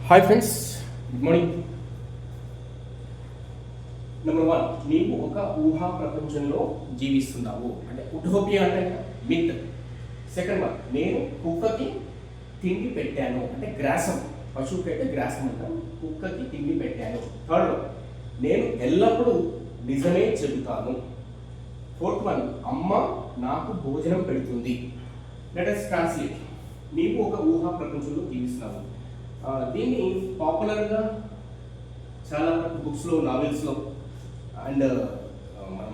Hi friends, good morning. Number 1, నీవు ఒక ఊహా ప్రపంచంలో జీవిస్తున్నావు అంటే ఉటోపియా అంటే మిత్. సెకండ్ 1, నేను కుక్కకి తిండి పెట్టాను అంటే గ్రాసం, పశువుకి అయితే గ్రాసం అంటాం, కుక్కకి తిండి పెట్టాను. థర్డ్ 1, నేను ఎల్లప్పుడూ నిజమే చెబుతాను. ఫోర్త్ 1, అమ్మ నాకు భోజనం పెడుతుంది. Let us translate. నీవు ఒక ఊహా ప్రపంచంలో జీవిస్తున్నావు. దీన్ని పాపులర్గా చాలా బుక్స్లో, నావెల్స్లో అండ్ మనం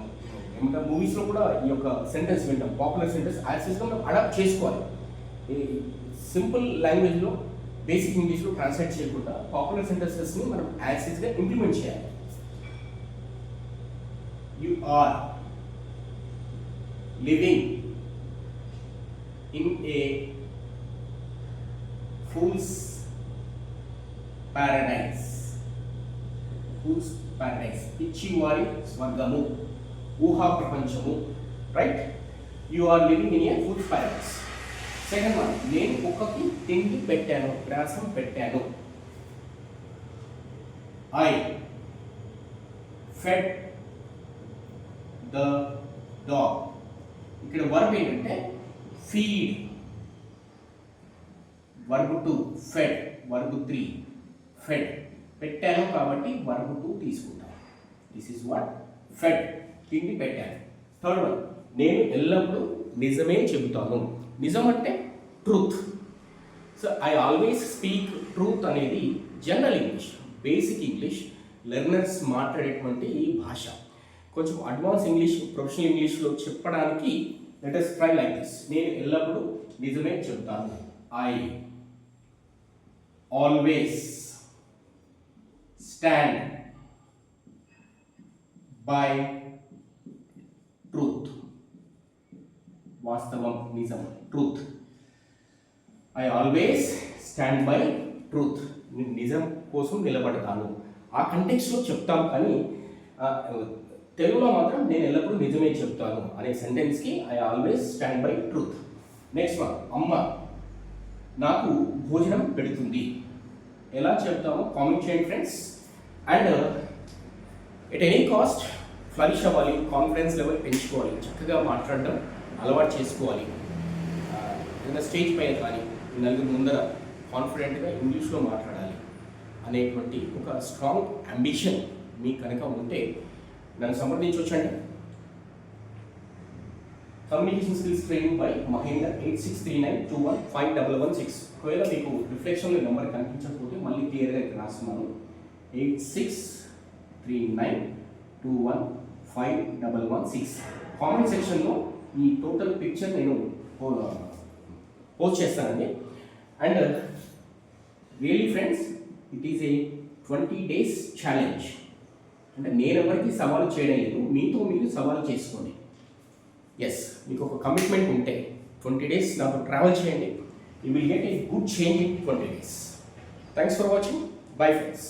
ఏమంటారు మూవీస్లో కూడా ఈ యొక్క సెంటెన్స్ వింటాం. పాపులర్ సెంటెన్స్ యాక్సెస్గా మనం అడాప్ట్ చేసుకోవాలి. ఈ సింపుల్ లాంగ్వేజ్లో, బేసిక్ ఇంగ్లీష్లో ట్రాన్స్లేట్ చేయకుండా పాపులర్ సెంటెన్సెస్ని మనం యాక్సెస్గా ఇంప్లిమెంట్ చేయాలి. You are living in a fool's paradise. Fool's paradise, పిచ్చివారి స్వర్గము, ఊహా ప్రపంచము. Right, you are living in a fool's paradise. Second 1, నేను కుక్కకి తిండి పెట్టాను, గ్రాసం పెట్టాను. I fed the dog. ఇక్కడ వర్బ్ ఏంటంటే feed, verb 2 fed, verb 3 fed. పెట్టాను కాబట్టి వర్బ్ 2 తీసుకుంటాను. దిస్ ఈజ్ వాట్ ఫెడ్, తిండి పెట్టాను. థర్డ్ 1, నేను ఎల్లప్పుడూ నిజమే చెబుతాను. నిజం అంటే truth. So I always speak truth అనేది general English, basic English, learners మాట్లాడేటువంటి భాష. కొంచెం అడ్వాన్స్ ఇంగ్లీష్, ప్రొఫెషనల్ ఇంగ్లీష్లో చెప్పడానికి let us try like this. నేను ఎల్లప్పుడూ నిజమే చెబుతాను. I always stand by truth. వాస్తవం, నిజం, truth. I always stand by truth. నేను నిజం కోసం నిలబడతాను. ఆ కంటెక్స్లో చెప్తాం, కానీ తెలుగులో మాత్రం నేను ఎల్లప్పుడూ నిజమే చెప్తాను అనే సెంటెన్స్కి I always stand by truth. Next 1, అమ్మ నాకు భోజనం పెడుతుంది. ఎలా చెప్తామో కామెంట్ చేయండి friends. And at any cost flourish అవ్వాలి, కాన్ఫిడెన్స్ లెవెల్ పెంచుకోవాలి, చక్కగా మాట్లాడడం అలవాటు చేసుకోవాలి. ఏదైనా స్టేజ్ పైన కానీ నలుగురు ముందర కాన్ఫిడెంట్గా ఇంగ్లీష్లో మాట్లాడాలి అనేటువంటి ఒక స్ట్రాంగ్ అంబిషన్ మీకు కనుక ఉంటే నన్ను సంప్రదించవచ్చండి. Communication skills training by Mahender, 8639215116. ఒకవేళ మీకు రిఫ్లెక్షన్లో నెంబర్ కనిపించకపోతే మళ్ళీ క్లియర్గా ఇక్కడ రాస్తున్నాను. 8639215116. కామెంట్ సెక్షన్లో ఈ టోటల్ పిక్చర్ నేను పోస్ట్ చేస్తానండి. And really friends, it is a 20 days challenge. అంటే నేను ఎవరికి సవాలు చేయడం లేదు, మీతో మీరు సవాలు చేసుకోండి. ఎస్, మీకు ఒక కమిట్మెంట్ ఉంటే 20 days నాతో ట్రావెల్ చేయండి. You will get a good change in 20 days. Thanks for watching. Bye friends.